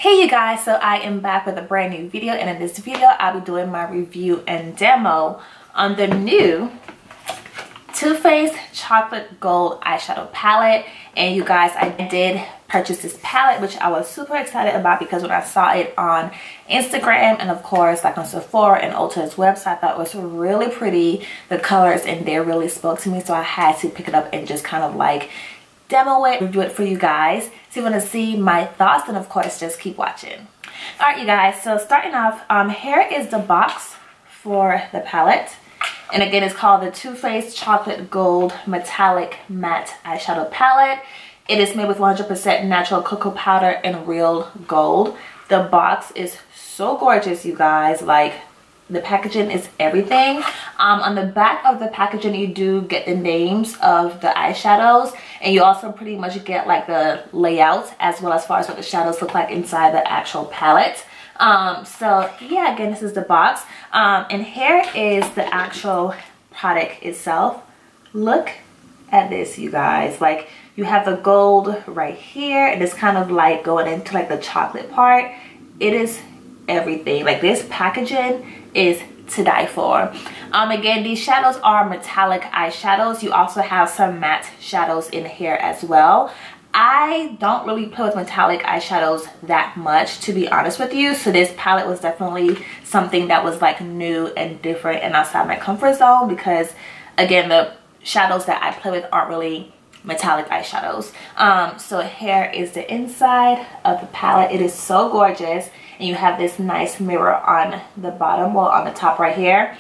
Hey you guys, so I am back with a brand new video, and in this video I'll be doing my review and demo on the new Too Faced Chocolate Gold Eyeshadow Palette. And you guys, I did purchase this palette, which I was super excited about because when I saw it on Instagram and of course like on Sephora and Ulta's website, I thought it was really pretty. The colors in there really spoke to me, so I had to pick it up and just kind of like demo it, review it for you guys. So you want to see my thoughts, then of course just keep watching. All right you guys, so starting off, here is the box for the palette. And again, it's called the Too Faced Chocolate Gold Metallic Matte Eyeshadow Palette. It is made with 100% natural cocoa powder and real gold. The box is so gorgeous, you guys. Like, the packaging is everything. On the back of the packaging, you do get the names of the eyeshadows, and you also pretty much get like the layout as well as far as what the shadows look like inside the actual palette. So yeah, again, this is the box. And here is the actual product itself. Look at this, you guys. Like, you have the gold right here, and it's kind of like going into like the chocolate part. It is everything. Like, this packaging is to die for. Again, these shadows are metallic eyeshadows. You also have some matte shadows in here as well. I don't really play with metallic eyeshadows that much, to be honest with you, so this palette was definitely something that was like new and different and outside my comfort zone, because again, the shadows that I play with aren't really metallic eyeshadows. So here is the inside of the palette. It is so gorgeous, and you have this nice mirror on the bottom, well, on the top right here,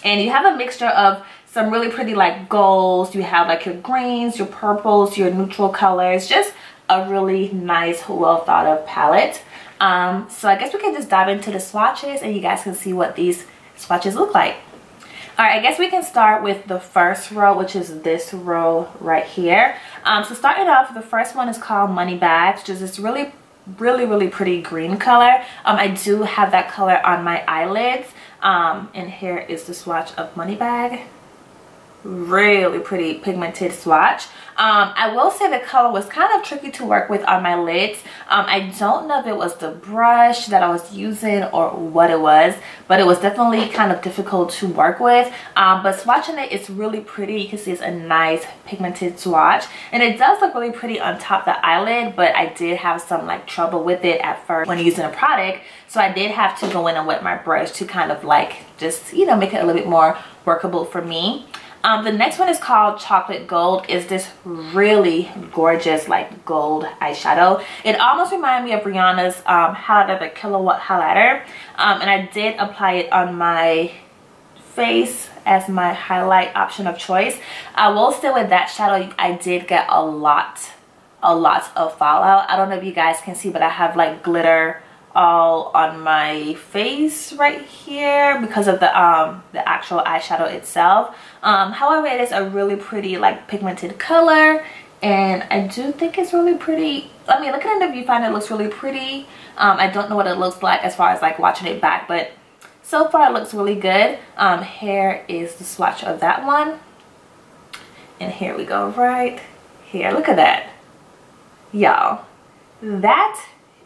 and you have a mixture of some really pretty like golds. You have like your greens, your purples, your neutral colors. Just a really nice, well thought of palette. So I guess we can just dive into the swatches and you guys can see what these swatches look like. All right, I guess we can start with the first row, which is this row right here. So starting off, the first one is called Money Bags, which is this really pretty green color. I do have that color on my eyelids. And here is the swatch of Money Bag. Really pretty pigmented swatch. I will say the color was kind of tricky to work with on my lids. I don't know if it was the brush that I was using or what it was, but it was definitely kind of difficult to work with. But swatching it, it's really pretty. You can see it's a nice pigmented swatch, and it does look really pretty on top of the eyelid, but I did have some like trouble with it at first when using a product, so I did have to go in and wet my brush to kind of like just, you know, make it a little bit more workable for me. The next one is called Chocolate Gold. Is this really gorgeous like gold eyeshadow. It almost reminded me of Rihanna's highlighter, the Kilowatt highlighter. And I did apply it on my face as my highlight option of choice. I will say with that shadow, I did get a lot of fallout. I don't know if you guys can see, but I have like glitter all on my face right here because of the actual eyeshadow itself. However, it is a really pretty like pigmented color, and I do think it's really pretty. I mean, looking at the viewfinder, it looks really pretty. I don't know what it looks like as far as like watching it back, but so far it looks really good. Here is the swatch of that one, and here we go right here. Look at that, y'all. That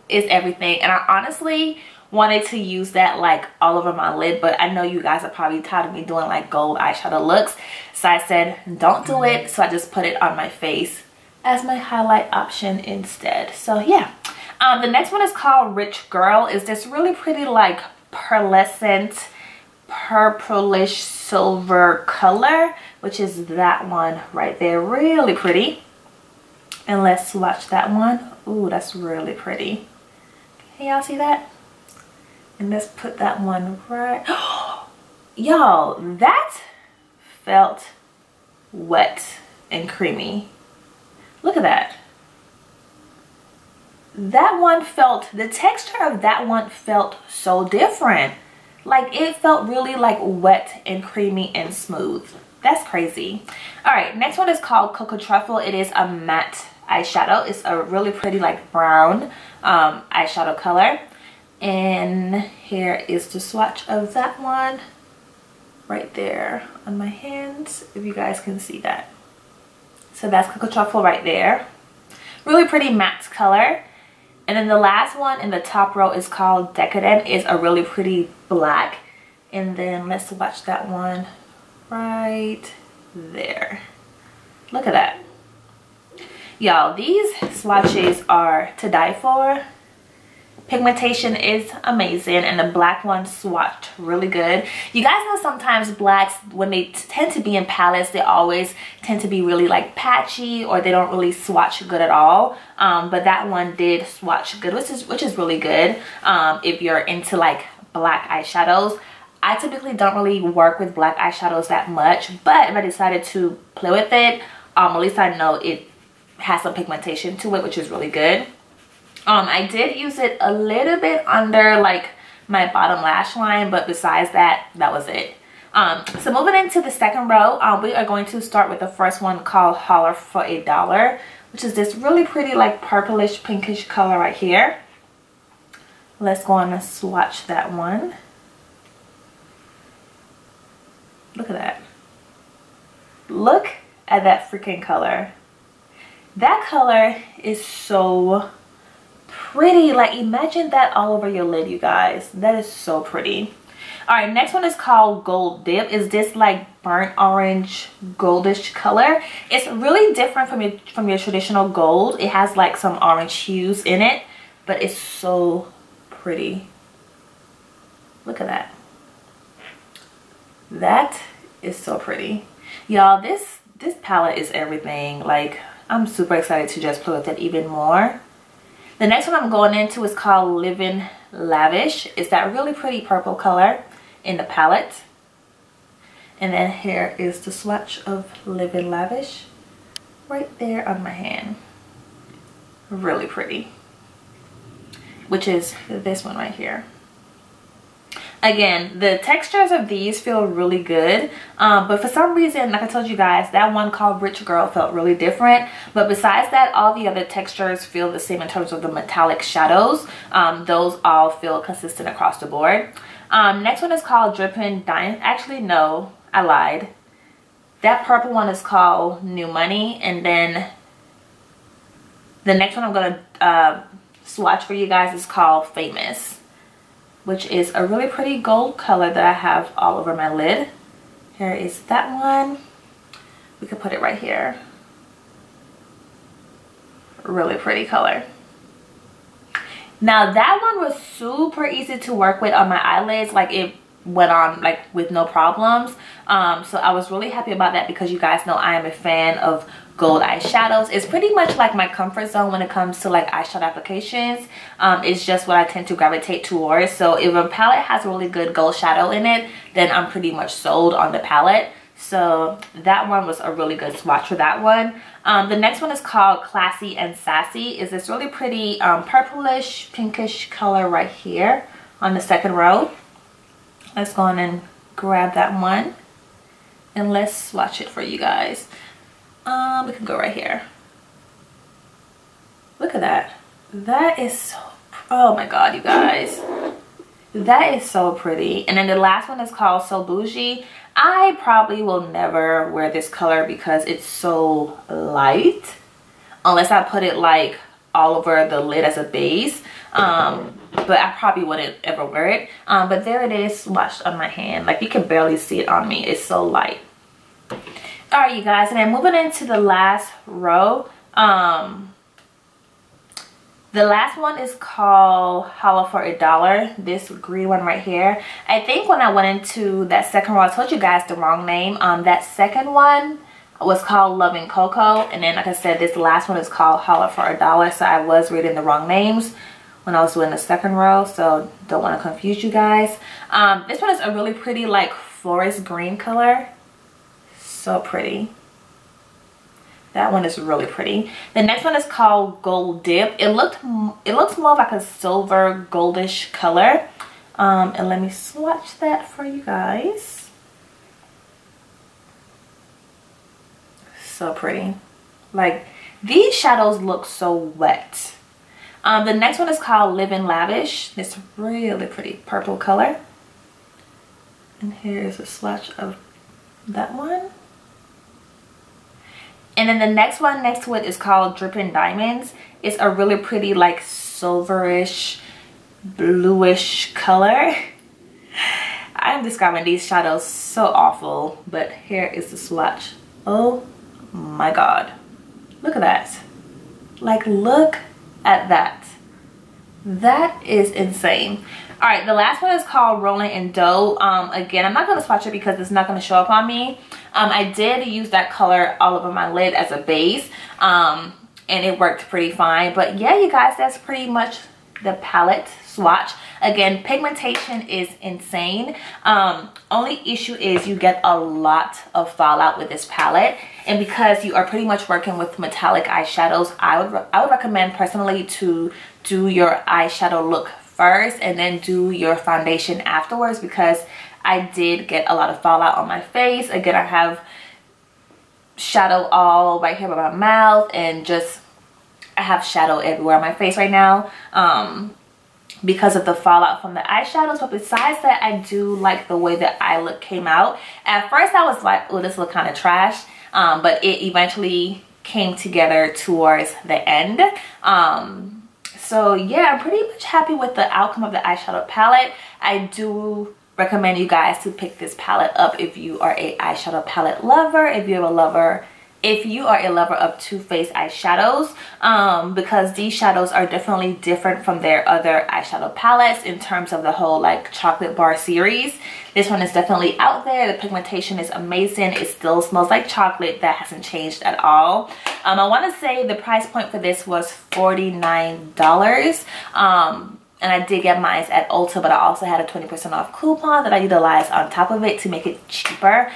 is everything, and I honestly wanted to use that like all over my lid, but I know you guys are probably tired of me doing like gold eyeshadow looks, so I said don't do it. So I just put it on my face as my highlight option instead. So yeah, the next one is called Rich Girl. Is this really pretty like pearlescent purplish silver color, which is that one right there. Really pretty. And let's swatch that one. Ooh, that's really pretty. Can y'all see that? And let's put that one right. Y'all, that felt wet and creamy. Look at that. That one felt, the texture of that one felt so different. Like, it felt really like wet and creamy and smooth. That's crazy. All right, next one is called Cocoa Truffle. It is a matte eyeshadow. It's a really pretty like brown eyeshadow color, and here is the swatch of that one right there on my hands, if you guys can see that. So that's Cocoa Truffle right there. Really pretty matte color. And then the last one in the top row is called Decadent. It's a really pretty black. And then let's swatch that one right there. Look at that. Y'all, these swatches are to die for. Pigmentation is amazing, and the black one swatched really good. You guys know sometimes blacks, when they tend to be in palettes, they always tend to be really like patchy, or they don't really swatch good at all. But that one did swatch good, which is really good if you're into like black eyeshadows. I typically don't really work with black eyeshadows that much, but if I decided to play with it, at least I know it has some pigmentation to it, which is really good. I did use it a little bit under like my bottom lash line, but besides that, that was it. So moving into the second row, we are going to start with the first one called Holler for a Dollar, which is this really pretty like purplish pinkish color right here. Let's go on and swatch that one. Look at that. Look at that freaking color. That color is so pretty. Like, imagine that all over your lid, you guys. That is so pretty. All right, next one is called Gold Dip. Is this like burnt orange goldish color? It's really different from your traditional gold. It has like some orange hues in it, but it's so pretty. Look at that. That is so pretty. Y'all, this palette is everything. Like, I'm super excited to just play with it even more. The next one I'm going into is called Living Lavish. It's that really pretty purple color in the palette. And then here is the swatch of Living Lavish right there on my hand. Really pretty. Which is this one right here. Again, the textures of these feel really good, but for some reason, like I told you guys, that one called Rich Girl felt really different. But besides that, all the other textures feel the same in terms of the metallic shadows. Those all feel consistent across the board. Next one is called Drippin' Diamond. Actually, no, I lied. That purple one is called New Money, and then the next one I'm gonna swatch for you guys is called Famous, which is a really pretty gold color that I have all over my lid. Here is that one. We could put it right here. Really pretty color. Now that one was super easy to work with on my eyelids. Like, it went on like with no problems. So I was really happy about that, because you guys know I am a fan of gold eyeshadows. It's pretty much like my comfort zone when it comes to like eyeshadow applications. It's just what I tend to gravitate towards. So if a palette has a really good gold shadow in it, then I'm pretty much sold on the palette. So that one was a really good swatch for that one. The next one is called Classy and Sassy. Is this really pretty purplish pinkish color right here on the second row. Let's go on and grab that one and let's swatch it for you guys. We can go right here. Look at that. That is so, oh my god, you guys, that is so pretty. And then the last one is called So Bougie. I probably will never wear this color because it's so light, unless I put it like all over the lid as a base. But I probably wouldn't ever wear it. But there it is, swatched on my hand. Like, you can barely see it on me. It's so light. All right, you guys, and then moving into the last row. The last one is called Holler for a Dollar. This green one right here. I think when I went into that second row, I told you guys the wrong name. That second one was called Loving Cocoa, and then like I said, this last one is called Holler for a Dollar. So I was reading the wrong names when I was doing the second row, so don't want to confuse you guys. This one is a really pretty like forest green color. So pretty. That one is really pretty. The next one is called Gold Dip. It looks more like a silver goldish color. And let me swatch that for you guys. So pretty. Like, these shadows look so wet. The next one is called Living Lavish. This really pretty purple color. And here's a swatch of that one. And then the next one next to it is called Drippin' Diamonds. It's a really pretty like silverish, bluish color. I'm describing these shadows so awful, but here is the swatch. Oh my god, look at that. Like, look at that. That is insane. All right, the last one is called Rolling in Dough. Again, I'm not going to swatch it because it's not going to show up on me. I did use that color all over my lid as a base, and it worked pretty fine. But yeah, you guys, that's pretty much the palette swatch. Again, pigmentation is insane. Only issue is you get a lot of fallout with this palette, and because you are pretty much working with metallic eyeshadows, I would recommend personally to do your eyeshadow look first and then do your foundation afterwards, because I did get a lot of fallout on my face. Again, I have shadow all right here by my mouth, and just I have shadow everywhere on my face right now because of the fallout from the eyeshadows. But besides that, I do like the way the eye look came out. At first I was like, oh, this look kind of trash, but it eventually came together towards the end. So yeah, I'm pretty much happy with the outcome of the eyeshadow palette. I do recommend you guys to pick this palette up if you are a eyeshadow palette lover, if you are a lover of Too Faced eyeshadows, because these shadows are definitely different from their other eyeshadow palettes in terms of the whole like chocolate bar series. This one is definitely out there. The pigmentation is amazing. It still smells like chocolate. That hasn't changed at all. I want to say the price point for this was $49. And I did get mine at Ulta, but I also had a 20% off coupon that I utilized on top of it to make it cheaper.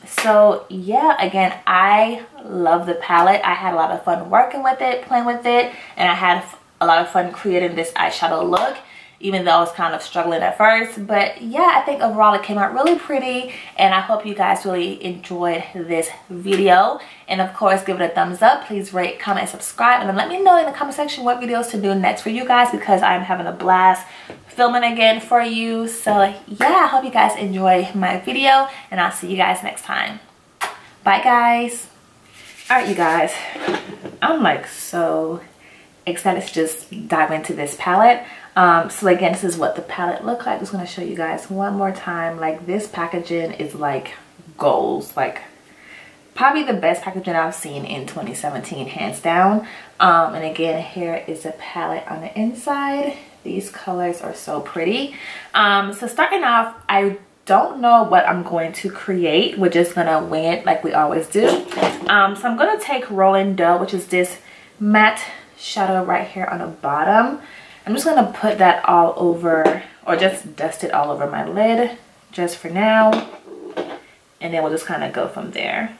So yeah, again, I love the palette. I had a lot of fun working with it, playing with it, and I had a lot of fun creating this eyeshadow look, even though I was kind of struggling at first. But yeah, I think overall it came out really pretty, and I hope you guys really enjoyed this video. And of course, give it a thumbs up. Please rate, comment, and subscribe, and then let me know in the comment section what videos to do next for you guys, because I'm having a blast filming again for you. So yeah, I hope you guys enjoy my video, and I'll see you guys next time. Bye guys. All right, you guys, I'm like so excited to just dive into this palette. So again, this is what the palette looked like. I'm just going to show you guys one more time. Like, this packaging is like goals, like probably the best packaging I've seen in 2017, hands down. And again, here is the palette on the inside. These colors are so pretty. So starting off, I don't know what I'm going to create. We're just gonna wing it like we always do. So I'm gonna take Rolling Dough, which is this matte shadow right here on the bottom. I'm just gonna put that all over, or just dust it all over my lid just for now, and then we'll just kind of go from there.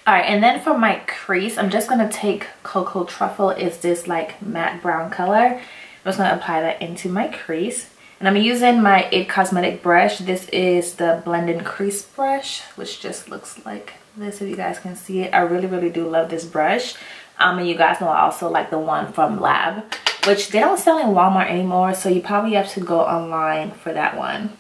All right, and then for my crease, I'm just gonna take Cocoa Truffle. Is this like matte brown color? I'm just gonna apply that into my crease. And I'm using my IT Cosmetic brush. This is the blending crease brush, which just looks like this, if you guys can see it. I really, really do love this brush. And you guys know I also like the one from Lab, which they don't sell in Walmart anymore, so you probably have to go online for that one.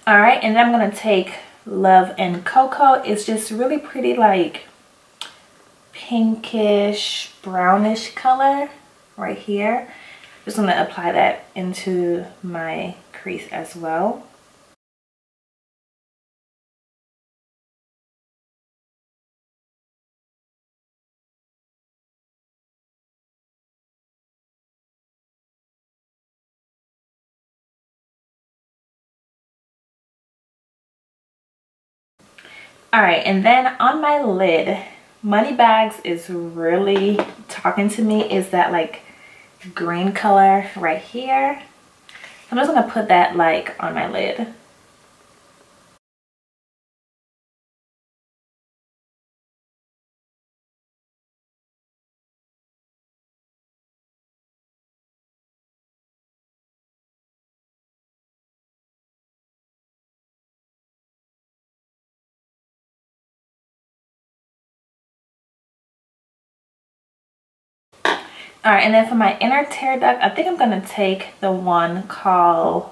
All right, and then I'm gonna take Love and Cocoa. It's just really pretty, like pinkish brownish color right here. Just gonna apply that into my crease as well. All right, and then on my lid, Money Bags is really talking to me. Is that like green color right here? I'm just gonna put that like on my lid. All right, and then for my inner tear duct, I think I'm gonna take the one called,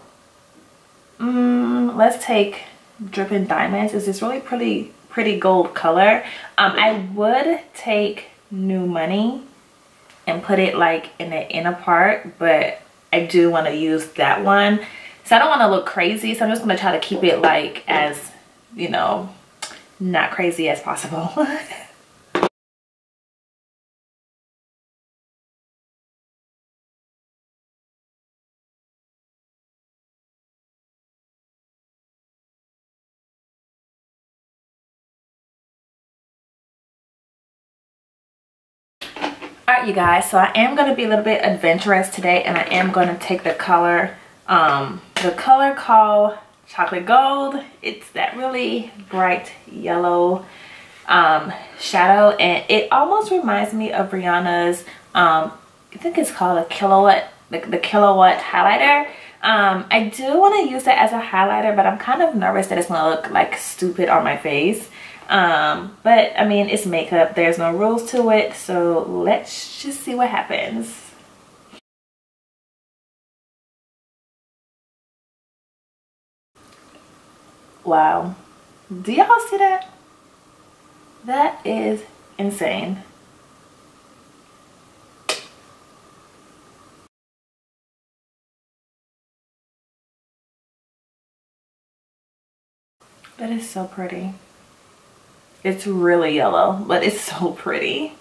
let's take Dripping Diamonds. It's this really pretty gold color. I would take New Money and put it like in the inner part, but I do want to use that one. So I don't want to look crazy, so I'm just going to try to keep it like as, you know, not crazy as possible. Alright you guys, so I am going to be a little bit adventurous today, and I am going to take the color called Chocolate Gold. It's that really bright yellow shadow, and it almost reminds me of Rihanna's I think it's called a kilowatt, the kilowatt highlighter. I do want to use it as a highlighter, but I'm kind of nervous that it's going to look like stupid on my face. But I mean, it's makeup, there's no rules to it, so let's just see what happens. Wow, do y'all see that? That is insane. That is so pretty. It's really yellow, but it's so pretty.